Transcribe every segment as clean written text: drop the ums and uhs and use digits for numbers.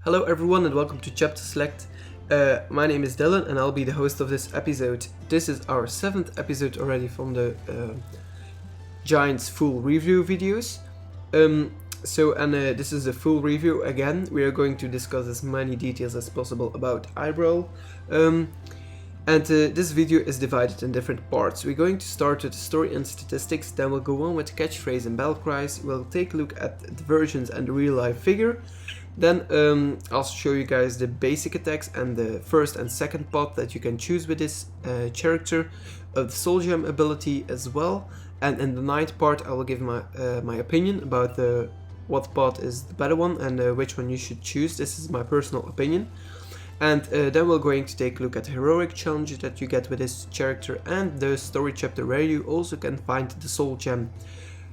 Hello everyone and welcome to ChapterSelect. My name is Dylan and I'll be the host of this episode. This is our 7th episode already from the Giants full review videos. This is a full review again. We are going to discuss as many details as possible about Eye-Brawl. This video is divided in different parts. We're going to start with the story and statistics, then we'll go on with catchphrase and cries. We'll take a look at the versions and the real life figure. Then I'll show you guys the basic attacks and the first and second pot that you can choose with this character, the soul gem ability as well. And in the ninth part I will give my opinion about what pot is the better one and which one you should choose. This is my personal opinion. And then we're going to take a look at the heroic challenges that you get with this character and the story chapter where you also can find the soul gem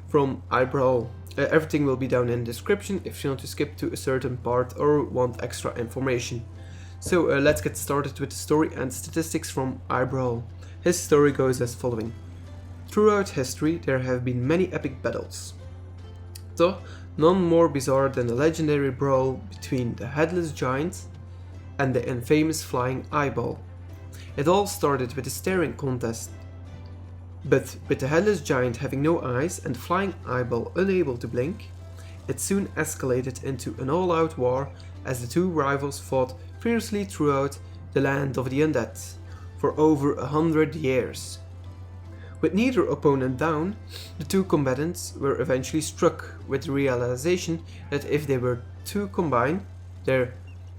from Eye-Brawl. Everything will be down in the description if you want to skip to a certain part or want extra information. So let's get started with the story and statistics from Eye-Brawl. His story goes as following. Throughout history there have been many epic battles, though none more bizarre than the legendary brawl between the headless giant and the infamous flying eyeball. It all started with a staring contest, but with the headless giant having no eyes and the flying eyeball unable to blink, it soon escalated into an all-out war as the two rivals fought fiercely throughout the land of the undead for over 100 years. With neither opponent down, the two combatants were eventually struck with the realization that if they were to combine their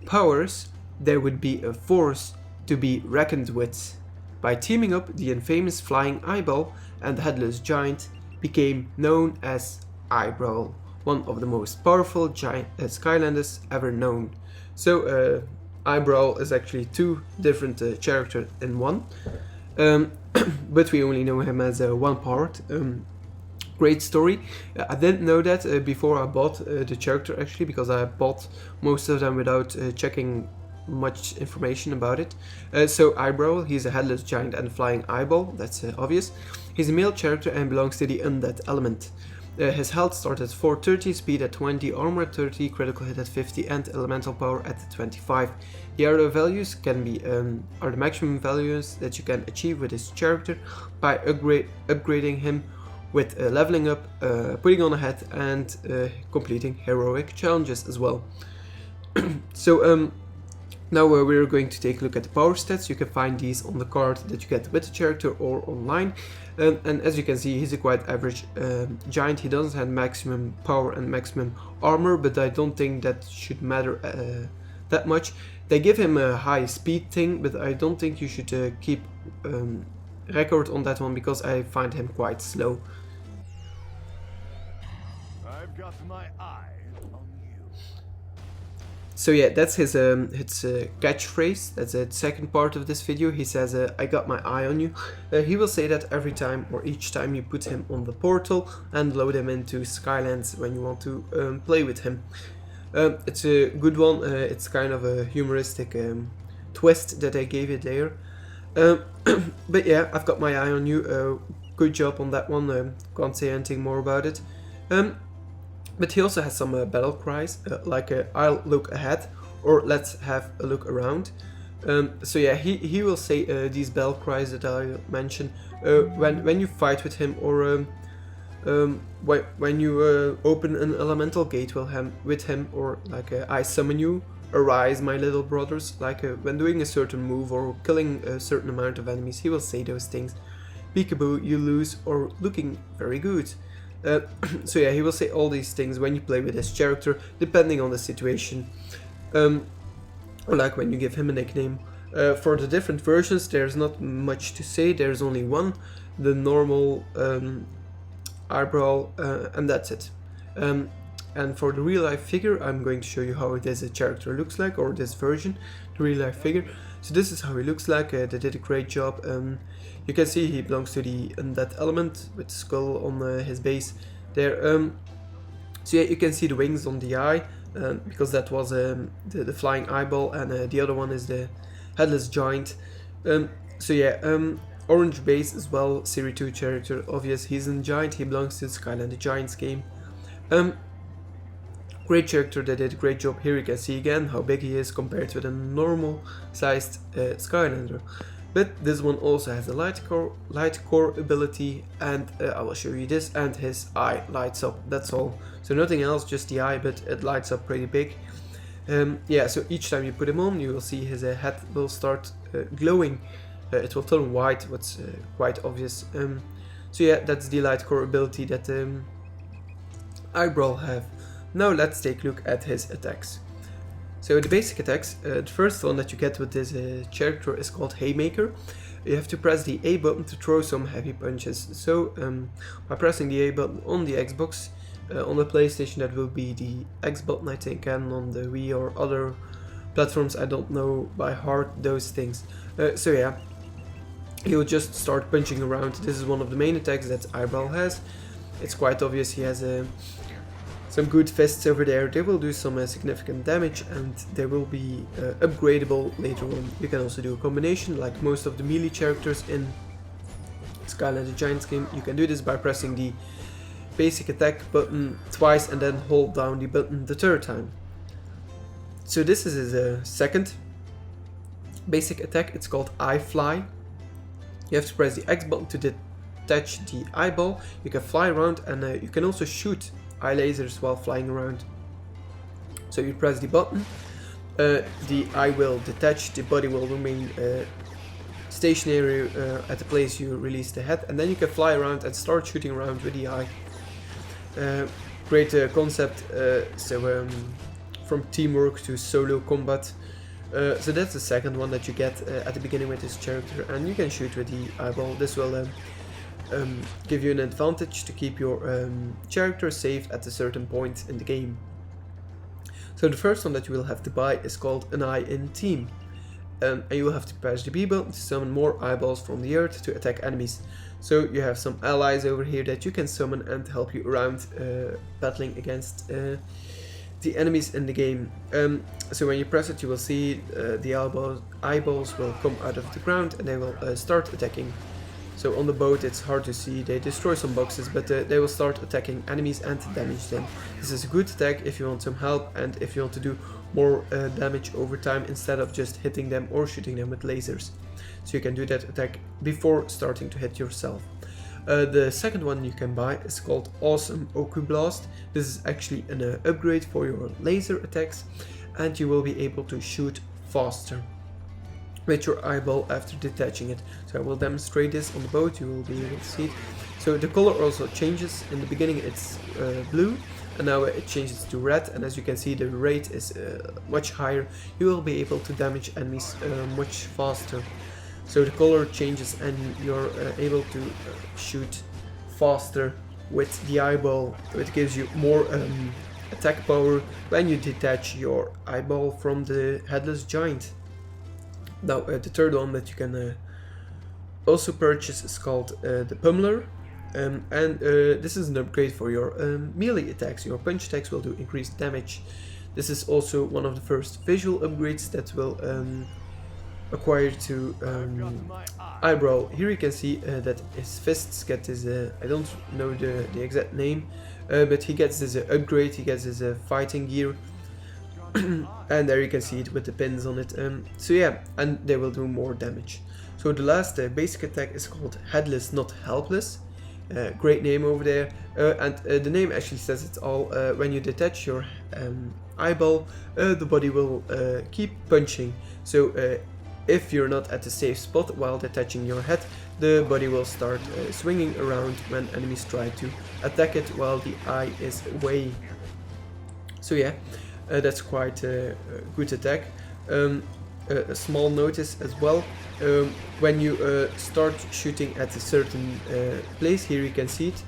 powers, there would be a force to be reckoned with. By teaming up, the infamous flying eyeball and the headless giant became known as Eye-Brawl, one of the most powerful Skylanders ever known. So Eye-Brawl is actually two different characters in one, but we only know him as one part. Great story. I didn't know that before I bought the character actually, because I bought most of them without checking much information about it. So Eye-Brawl, he's a headless giant and flying eyeball, that's obvious. He's a male character and belongs to the undead element. His health starts at 430, speed at 20, armor at 30, critical hit at 50 and elemental power at 25. The other values can be are the maximum values that you can achieve with this character by upgrading him with leveling up, putting on a hat and completing heroic challenges as well. So now we're going to take a look at the power stats. You can find these on the card that you get with the character or online. And as you can see, he's a quite average giant. He doesn't have maximum power and maximum armor, but I don't think that should matter that much. They give him a high speed thing, but I don't think you should keep record on that one because I find him quite slow. I've got my eye on you. So yeah, that's his catchphrase. That's the second part of this video. He says, I got my eye on you. He will say that every time or each time you put him on the portal and load him into Skylands when you want to play with him. It's a good one. It's kind of a humoristic twist that I gave it there. But yeah, I've got my eye on you. Good job on that one. Can't say anything more about it. But he also has some battle cries, like I'll look ahead or let's have a look around. So yeah, he will say these battle cries that I mentioned when you fight with him, or when you open an elemental gate with him, or like I summon you, arise my little brothers, like when doing a certain move or killing a certain amount of enemies, he will say those things. Peekaboo, you lose, or looking very good. So yeah, he will say all these things when you play with his character, depending on the situation, or like when you give him a nickname. For the different versions, there's not much to say. There's only one, the normal Eye-Brawl, and that's it. And for the real life figure, I'm going to show you how this character looks like, or this version, the real life figure. So this is how he looks like. They did a great job. You can see he belongs to the undead element with the skull on his base there. So yeah, you can see the wings on the eye, because that was the flying eyeball, and the other one is the headless giant. So yeah, orange base as well, Serie 2 character, obvious, he's a giant, he belongs to the Skylanders Giants game. Great character that did a great job. Here you can see again how big he is compared to the normal sized Skylander. But this one also has a light core ability, and I will show you this, and his eye lights up, that's all. So nothing else, just the eye, but it lights up pretty big. Yeah, so each time you put him on, you will see his head will start glowing. It will turn white, what's quite obvious. So yeah, that's the light core ability that Eye-Brawl have. Now let's take a look at his attacks. So the basic attacks, the first one that you get with this character is called Haymaker. You have to press the A button to throw some heavy punches. So by pressing the A button on the Xbox, on the PlayStation that will be the X button I think, and on the Wii or other platforms I don't know by heart those things. So yeah, he will just start punching around. This is one of the main attacks that Eye-Brawl has. It's quite obvious he has some good fists over there. They will do some significant damage, and they will be upgradable later on. You can also do a combination like most of the melee characters in Skylanders Giants game. You can do this by pressing the basic attack button twice and then hold down the button the third time. So this is his second basic attack. It's called Eye Fly. You have to press the X button to detach the eyeball. You can fly around, and you can also shoot eye lasers while flying around. So you press the button, the eye will detach, the body will remain stationary at the place you release the head, and then you can fly around and start shooting around with the eye. Great concept, from teamwork to solo combat. So that's the second one that you get at the beginning with this character, and you can shoot with the eyeball. This will give you an advantage to keep your character safe at a certain point in the game. So the first one that you will have to buy is called an Eye in Team, and you will have to press the B button to summon more eyeballs from the earth to attack enemies. So you have some allies over here that you can summon and help you around battling against the enemies in the game. So when you press it, you will see the eyeballs will come out of the ground, and they will start attacking. So on the boat it's hard to see, they destroy some boxes, but they will start attacking enemies and damage them. This is a good attack if you want some help and if you want to do more damage over time instead of just hitting them or shooting them with lasers. So you can do that attack before starting to hit yourself. The second one you can buy is called Awesome Oku Blast. This is actually an upgrade for your laser attacks, and you will be able to shoot faster with your eyeball after detaching it. So I will demonstrate this on the boat, you will be able to see it. So the color also changes. In the beginning it's blue, and now it changes to red, and as you can see the rate is much higher. You will be able to damage enemies much faster. So the color changes and you're able to shoot faster with the eyeball. It gives you more attack power when you detach your eyeball from the headless giant. Now the third one that you can also purchase is called the Pummeler, and this is an upgrade for your melee attacks. Your punch attacks will do increased damage. This is also one of the first visual upgrades that will acquire to Eye-Brawl. Here you can see that his fists get this, I don't know the exact name, but he gets this upgrade, he gets this fighting gear. And there you can see it with the pins on it. So yeah, and they will do more damage. So the last basic attack is called Headless Not Helpless. Great name over there, and the name actually says it all. When you detach your eyeball, the body will keep punching. So if you're not at a safe spot while detaching your head, the body will start swinging around when enemies try to attack it while the eye is away. So yeah, that's quite a good attack. A small notice as well, when you start shooting at a certain place, here you can see it,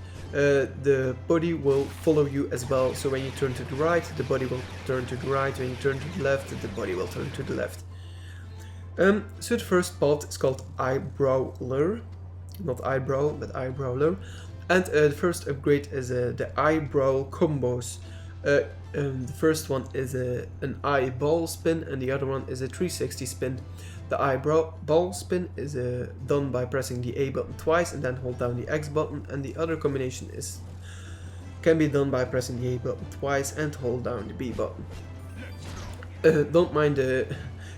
the body will follow you as well. So when you turn to the right, the body will turn to the right. When you turn to the left, the body will turn to the left. So the first part is called Eye-Brawler, not Eye-Brawl, but Eye-Brawler, and the first upgrade is the Eye-Brawl combos. The first one is an eyeball spin, and the other one is a 360 spin. The eyeball spin is done by pressing the A button twice and then hold down the X button, and the other combination is can be done by pressing the A button twice and hold down the B button. Don't mind the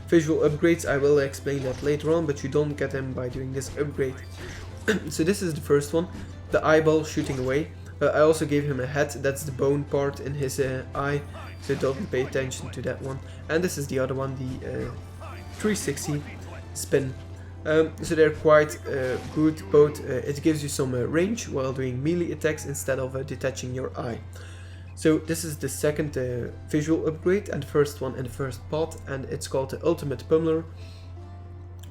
visual upgrades, I will explain that later on, but you don't get them by doing this upgrade. So this is the first one, the eyeball shooting away. I also gave him a head, that's the bone part in his eye, so don't pay attention to that one. And this is the other one, the 360 spin. So they're quite good, both it gives you some range while doing melee attacks instead of detaching your eye. So this is the second visual upgrade and the first one in the first part, and it's called the Ultimate Pummeler.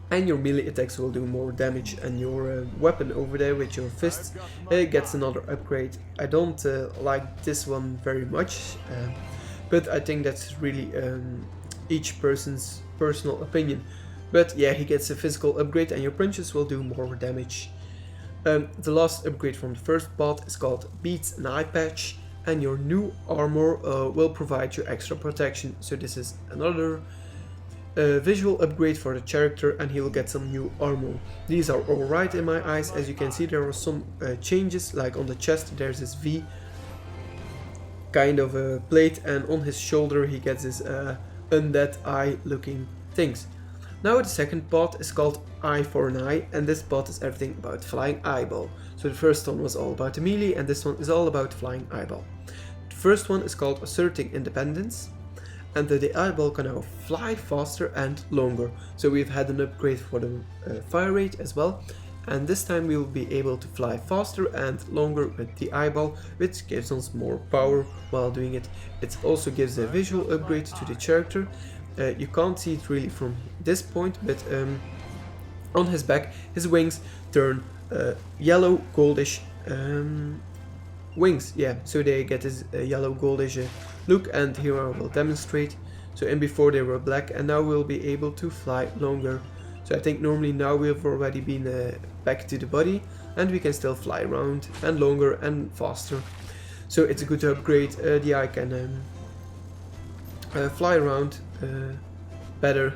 And your melee attacks will do more damage, and your weapon over there with your fists gets another upgrade. I don't like this one very much, but I think that's really each person's personal opinion. But yeah, he gets a physical upgrade and your punches will do more damage. The last upgrade from the first part is called Beats and Eye Patch, and your new armor will provide you extra protection. So this is another visual upgrade for the character, and he will get some new armor. These are alright in my eyes. As you can see, there are some changes, like on the chest there's this V kind of a plate, and on his shoulder he gets this undead eye looking things. Now the second part is called Eye for an Eye, and this part is everything about Flying Eyeball. So the first one was all about the melee, and this one is all about Flying Eyeball. The first one is called Asserting Independence, and the eyeball can now fly faster and longer. So we've had an upgrade for the fire rate as well, and this time we will be able to fly faster and longer with the eyeball, which gives us more power while doing it. It also gives a visual upgrade to the character. You can't see it really from this point, but on his back, his wings turn yellow goldish wings. Yeah, so they get this yellow goldish look, and here I will demonstrate. So in before they were black, and now we'll be able to fly longer. So I think normally now we've already been back to the body, and we can still fly around and longer and faster. So it's a good upgrade. The eye can fly around better,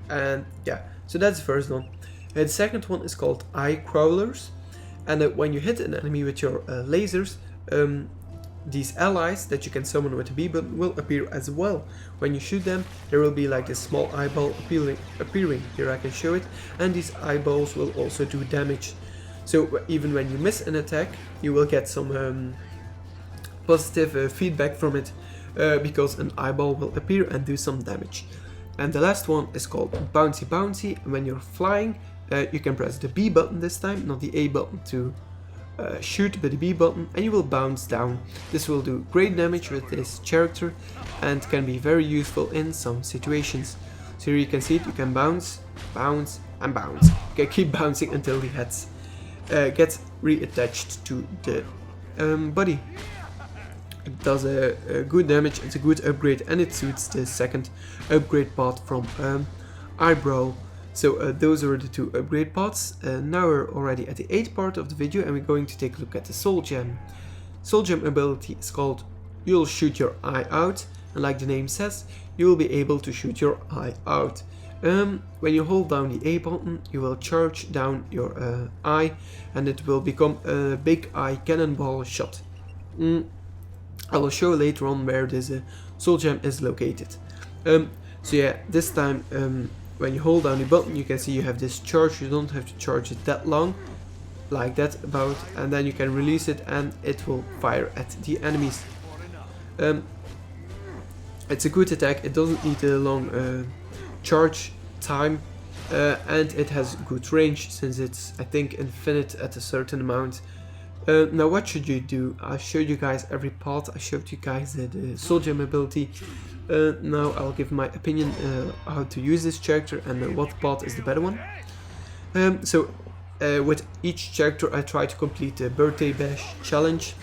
and yeah, so that's the first one. The second one is called Eye Crawlers, and when you hit an enemy with your lasers, these allies that you can summon with the B button will appear as well. When you shoot them, there will be like a small eyeball appearing. Here I can show it, and these eyeballs will also do damage. So even when you miss an attack, you will get some positive feedback from it, because an eyeball will appear and do some damage. And the last one is called Bouncy Bouncy. When you're flying, you can press the B button this time, not the A button to shoot, but the B button, and you will bounce down. This will do great damage with this character and can be very useful in some situations. So here you can see it, you can bounce, bounce and bounce. You can keep bouncing until the head gets reattached to the body. It does a good damage, it's a good upgrade, and it suits the second upgrade part from Eye-Brawl. So those are the two upgrade parts. Now we're already at the 8th part of the video, and we're going to take a look at the Soul Gem. Soul Gem ability is called You'll Shoot Your Eye Out, and like the name says, you will be able to shoot your eye out. When you hold down the A button, you will charge down your eye, and it will become a big eye cannonball shot. I will show later on where this Soul Gem is located. So yeah, this time when you hold down the button, you can see you have this charge. You don't have to charge it that long, like that about, and then you can release it and it will fire at the enemies. It's a good attack, it doesn't need a long charge time, and it has good range since it's, I think, infinite at a certain amount. Now what should you do? I showed you guys every part, I showed you guys the Soul Gem ability. Now I'll give my opinion how to use this character and what part is the better one. With each character I try to complete the Birthday Bash challenge.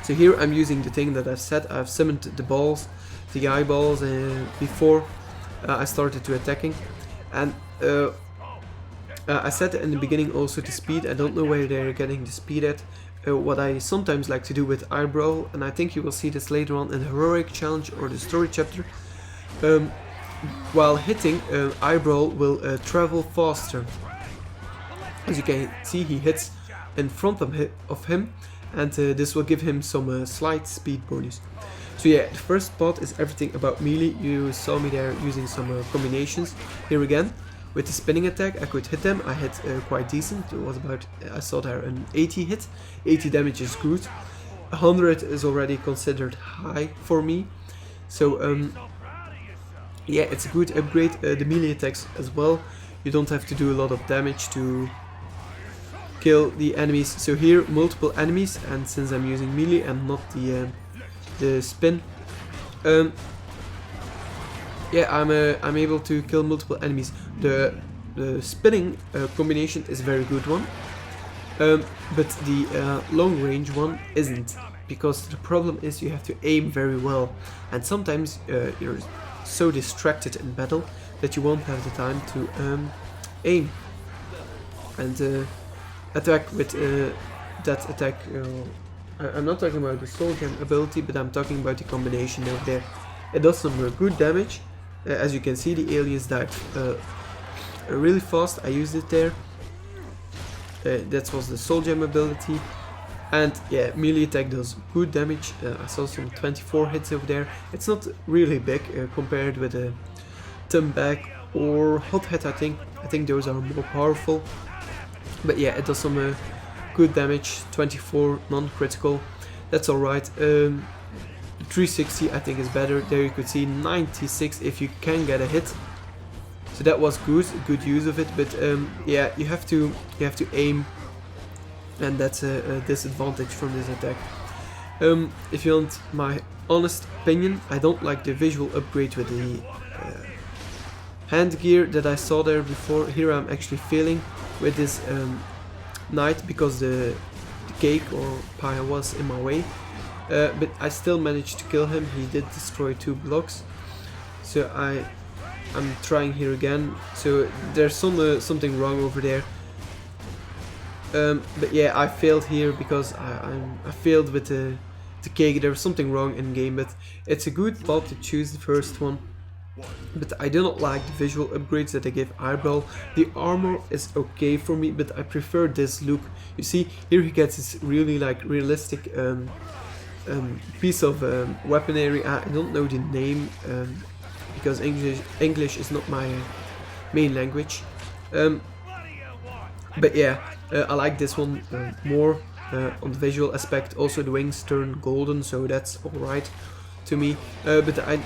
So here I'm using the thing that I've said. I've summoned the balls, the eyeballs before I started to attacking, and I said in the beginning also the speed. I don't know where they're getting the speed at. What I sometimes like to do with Eye-Brawl, and I think you will see this later on in the Heroic Challenge or the Story Chapter, while hitting, Eye-Brawl will travel faster. As you can see, he hits in front of him, and this will give him some slight speed bonus. So yeah, the first part is everything about melee. You saw me there using some combinations. Here again, with the spinning attack, I could hit them. I hit quite decent. It was about, I saw there an 80 hit. 80 damage is good. 100 is already considered high for me. So yeah, it's a good upgrade. The melee attacks as well. You don't have to do a lot of damage to kill the enemies. So here, multiple enemies, and since I'm using melee and not the spin, yeah, I'm able to kill multiple enemies. The spinning combination is a very good one, but the long range one isn't, because the problem is you have to aim very well, and sometimes you're so distracted in battle that you won't have the time to aim and attack with that attack. I'm not talking about the soul gem ability, but I'm talking about the combination over there. It does some good damage. As you can see, the aliens died really fast. I used it there. That was the soul gem ability. And yeah, melee attack does good damage. I saw some 24 hits over there. It's not really big compared with a thumb back or hot head. I think those are more powerful. But yeah, it does some good damage. 24 non-critical. That's alright. 360 I think is better. There you could see 96 if you can get a hit. So that was good use of it. But yeah, you have to aim. And that's a disadvantage from this attack. If you want my honest opinion, I don't like the visual upgrade with the hand gear that I saw there before. Here I'm actually failing with this knight because the cake or pie was in my way. But I still managed to kill him. He did destroy 2 blocks. So I'm trying here again. So there's something wrong over there. But yeah, I failed here because I failed with the cake. There was something wrong in game, but it's a good bot to choose the first one. But I do not like the visual upgrades that they give Eye-Brawl. The armor is okay for me, but I prefer this look. You see, here he gets this really like realistic piece of weaponry. I don't know the name because English is not my main language. But yeah, I like this one more on the visual aspect. Also the wings turn golden, so that's alright to me. But I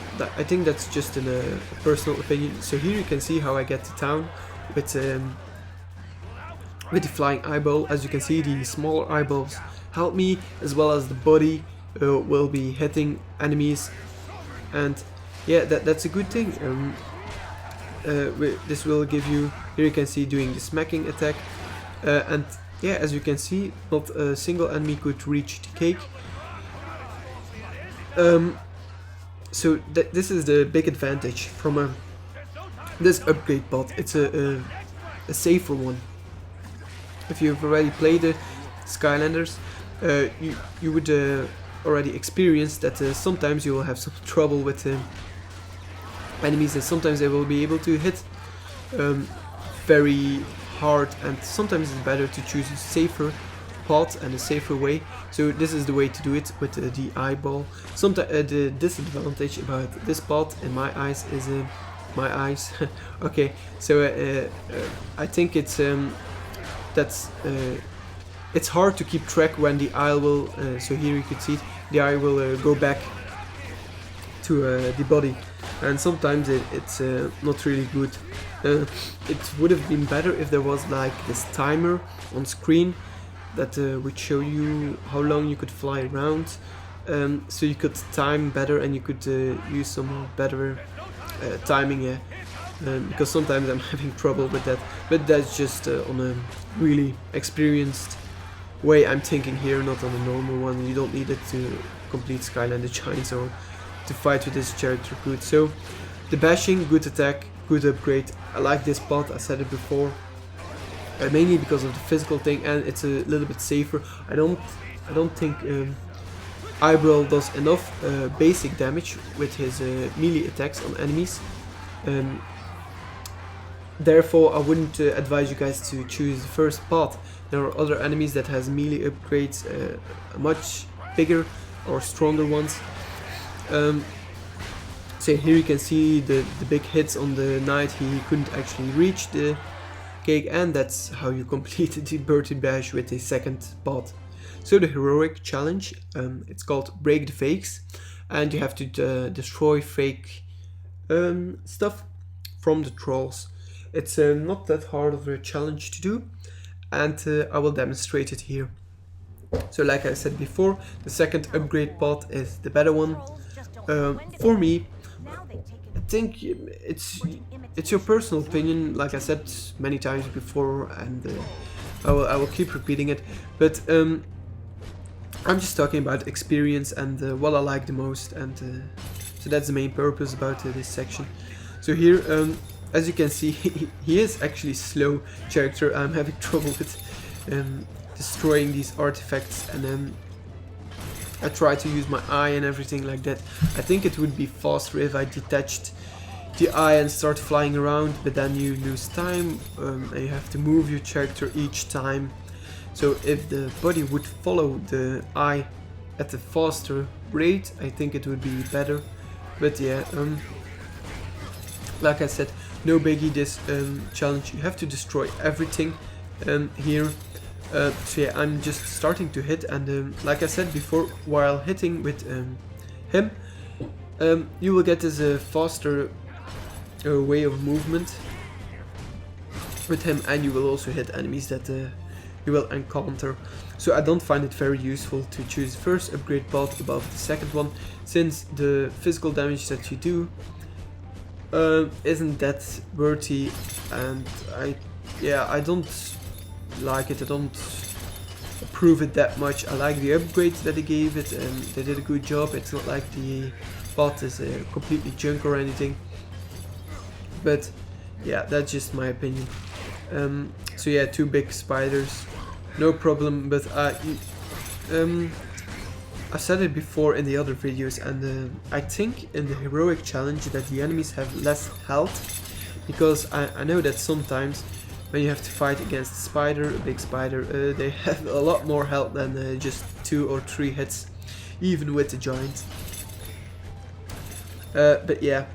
think that's just in a personal opinion. So here you can see how I get to town with the flying eyeball. As you can see, the smaller eyeballs help me, as well as the body will be hitting enemies. And yeah, that's a good thing. This will give you, here you can see doing the smacking attack. And yeah, as you can see, not a single enemy could reach the cake. So this is the big advantage from this upgrade bot. It's a safer one. If you've already played the Skylanders, you would already experience that sometimes you will have some trouble with enemies, and sometimes they will be able to hit very hard, and sometimes it's better to choose a safer path and a safer way. So this is the way to do it with the eyeball. Sometimes the disadvantage about this path in my eyes is my eyes. Okay, so I think it's it's hard to keep track when the eye will. So here you could see it, the eye will go back to the body, and sometimes it's not really good. It would have been better if there was like this timer on screen that would show you how long you could fly around, so you could time better and you could use some better timing, because sometimes I'm having trouble with that, but that's just on a really experienced way I'm thinking here, not on a normal one. You don't need it to complete Skylanders Giants or to fight with this character good. So the bashing, good attack, good upgrade. I like this bot, I said it before, mainly because of the physical thing, and it's a little bit safer. I don't think Eye-Brawl does enough basic damage with his melee attacks on enemies. therefore I wouldn't advise you guys to choose the first path. There are other enemies that has melee upgrades, much bigger or stronger ones. So here you can see the big hits on the knight. He couldn't actually reach the cake, and that's how you completed the Bertie Bash with a second path. So the heroic challenge, it's called Break the Fakes, and you have to destroy fake stuff from the trolls. It's not that hard of a challenge to do, and I will demonstrate it here. So like I said before, the second upgrade path is the better one. For me, I think it's your personal opinion, like I said many times before, and I will keep repeating it, but I'm just talking about experience and what I like the most, and so that's the main purpose about this section. So here, as you can see, he is actually slow character. I'm having trouble with destroying these artifacts, and then I try to use my eye and everything like that. I think it would be faster if I detached the eye and start flying around, but then you lose time and you have to move your character each time. So if the body would follow the eye at a faster rate, I think it would be better. But yeah, like I said, no biggie this challenge. You have to destroy everything here. So yeah, I'm just starting to hit, and like I said before, while hitting with him, you will get this faster way of movement with him, and you will also hit enemies that you will encounter. So I don't find it very useful to choose the first upgrade path above the second one, since the physical damage that you do isn't that worthy, and I don't like it. I don't approve it that much. I like the upgrades that they gave it, and they did a good job. It's not like the path is completely junk or anything, but yeah, that's just my opinion. So yeah, two big spiders, no problem, but I said it before in the other videos, and I think in the heroic challenge that the enemies have less health, because I know that sometimes when you have to fight against a spider, a big spider, they have a lot more health than just 2 or 3 hits, even with the giant. But yeah,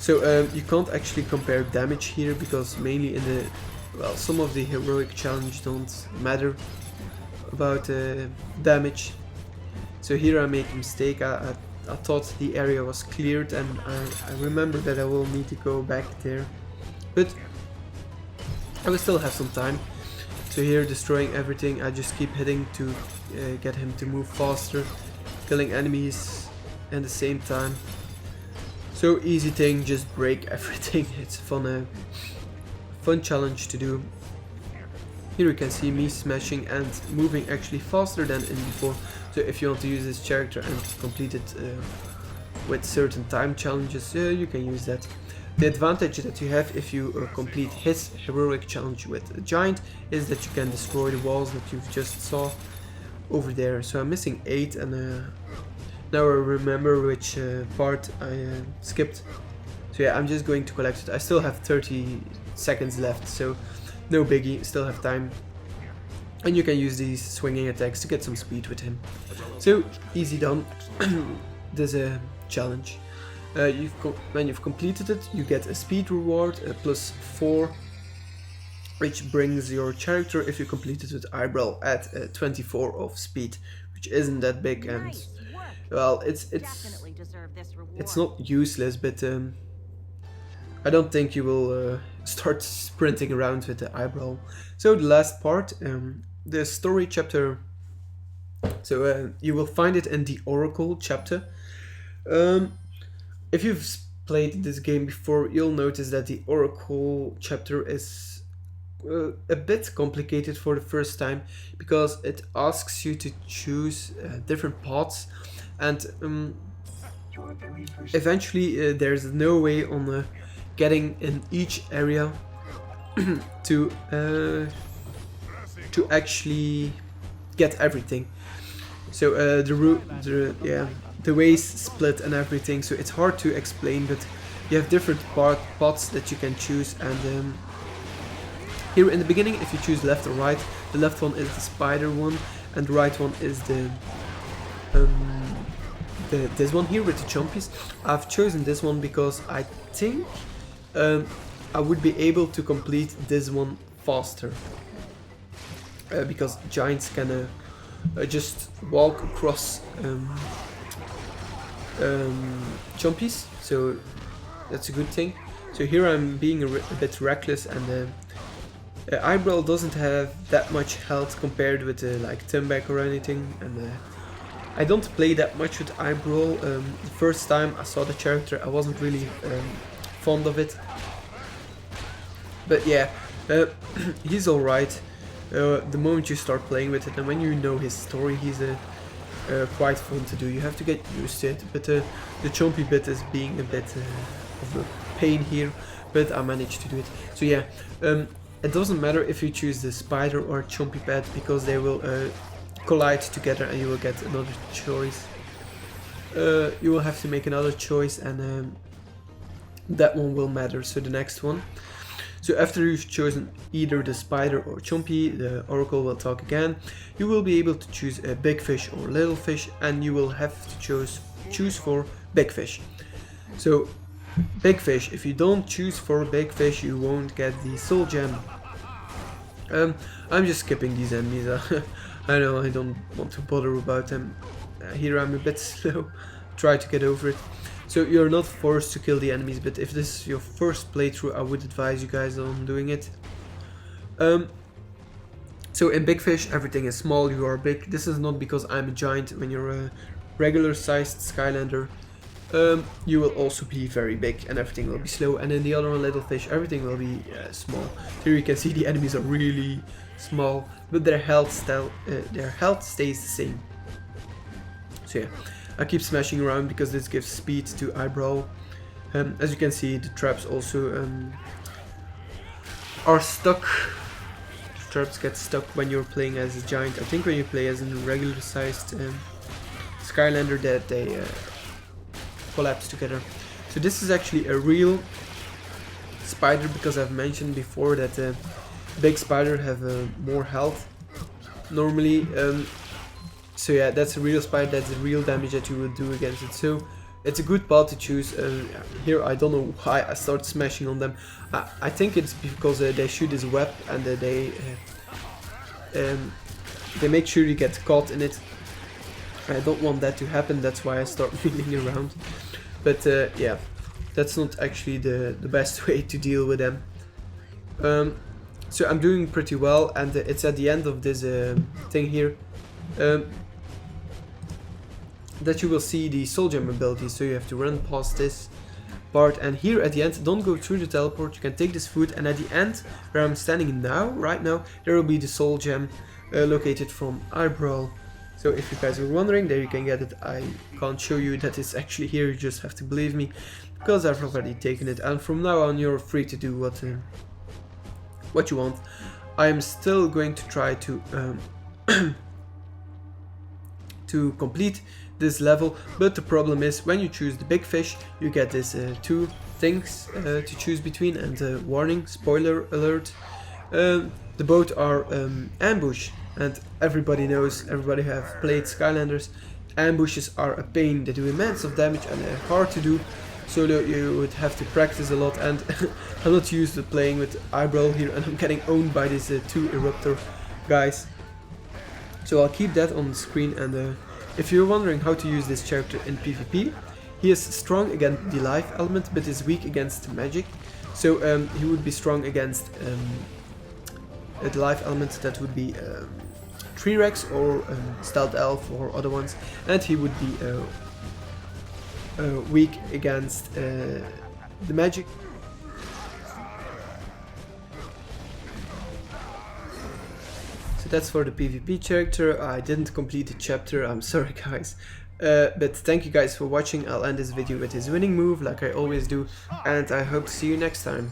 so you can't actually compare damage here, because mainly in the, well, some of the heroic challenge don't matter about damage. So here I make a mistake. I thought the area was cleared, and I remember that I will need to go back there, but I will still have some time. So here, destroying everything, I just keep hitting to get him to move faster, killing enemies at the same time. So easy thing, just break everything. It's a fun challenge to do. Here you can see me smashing and moving actually faster than in before. So if you want to use this character and complete it with certain time challenges, you can use that. The advantage that you have if you complete his heroic challenge with a giant is that you can destroy the walls that you've just saw over there. So I'm missing 8, and now I remember which part I skipped. So yeah, I'm just going to collect it. I still have 30 seconds left, so no biggie, still have time. And you can use these swinging attacks to get some speed with him. So easy done. There's a challenge. When you've completed it, you get a speed reward, +4, which brings your character, if you complete it with Eye-Brawl, at 24 of speed, which isn't that big, and well, it's not useless, but I don't think you will start sprinting around with the Eye-Brawl. So the last part, the story chapter. So you will find it in the Oracle chapter. If you've played this game before, you'll notice that the Oracle chapter is a bit complicated for the first time, because it asks you to choose different paths, and eventually there's no way on getting in each area to actually get everything. So the ways split and everything, so it's hard to explain, but you have different paths that you can choose, and Here in the beginning, if you choose left or right, the left one is the spider one, and the right one is this one here with the chompies. I've chosen this one because I think I would be able to complete this one faster. Because giants can just walk across chompies, so that's a good thing. So here I'm being a bit reckless, and Eye-Brawl doesn't have that much health compared with like Timbek or anything, and I don't play that much with Eye-Brawl. The first time I saw the character I wasn't really fond of it, but yeah, he's alright. The moment you start playing with it and when you know his story, he's quite fun to do. You have to get used to it, but the chompy bit is being a bit of a pain here, but I managed to do it. So yeah, it doesn't matter if you choose the spider or chompy pet, because they will collide together and you will get another choice. You will have to make another choice, and that one will matter, so the next one. So after you've chosen either the spider or chompy, the oracle will talk again. You will be able to choose a big fish or little fish, and you will have to choose for big fish. So big fish, if you don't choose for big fish, you won't get the soul gem. I'm just skipping these enemies. I know I don't want to bother about them. Here I'm a bit slow. Try to get over it. So you're not forced to kill the enemies, but if this is your first playthrough, I would advise you guys on doing it. So in Big Fish, everything is small, you are big. This is not because I'm a giant. When you're a regular sized Skylander, you will also be very big and everything will be slow. And in the other one, Little Fish, everything will be small. Here you can see the enemies are really small, but their health stays the same. So yeah, I keep smashing around because this gives speed to Eye-Brawl. As you can see, the traps also are stuck. The traps get stuck when you're playing as a giant. I think when you play as a regular sized Skylander, that they collapse together. So this is actually a real spider, because I've mentioned before that big spider have more health normally. So yeah, that's a real spider, that's the real damage that you will do against it. So it's a good path to choose. Here I don't know why I start smashing on them. I think it's because they shoot this web and they make sure you get caught in it. I don't want that to happen, that's why I start milling around. But yeah, that's not actually the best way to deal with them. So I'm doing pretty well, and it's at the end of this thing here that you will see the soul gem ability. So you have to run past this part, and here at the end, don't go through the teleport, you can take this food, and at the end where I'm standing now, right now, there will be the soul gem located from Eye-Brawl. So if you guys were wondering, there you can get it. I can't show you that it's actually here, you just have to believe me, because I've already taken it, and from now on you're free to do what you want. I am still going to try to to complete this level, but the problem is when you choose the big fish, you get this two things to choose between, and warning, spoiler alert, the both are ambush, and everybody knows, everybody have played Skylanders, ambushes are a pain, they do immense of damage and they're hard to do, so you would have to practice a lot, and I'm not used to playing with Eye-Brawl here, and I'm getting owned by these two Eruptor guys. So I'll keep that on the screen, and if you're wondering how to use this character in PvP, he is strong against the life element, but is weak against magic. So he would be strong against the life element, that would be T-Rex or Stealth Elf or other ones, and he would be weak against the magic. So that's for the PvP character. I didn't complete the chapter, I'm sorry guys. But thank you guys for watching. I'll end this video with his winning move like I always do, and I hope to see you next time.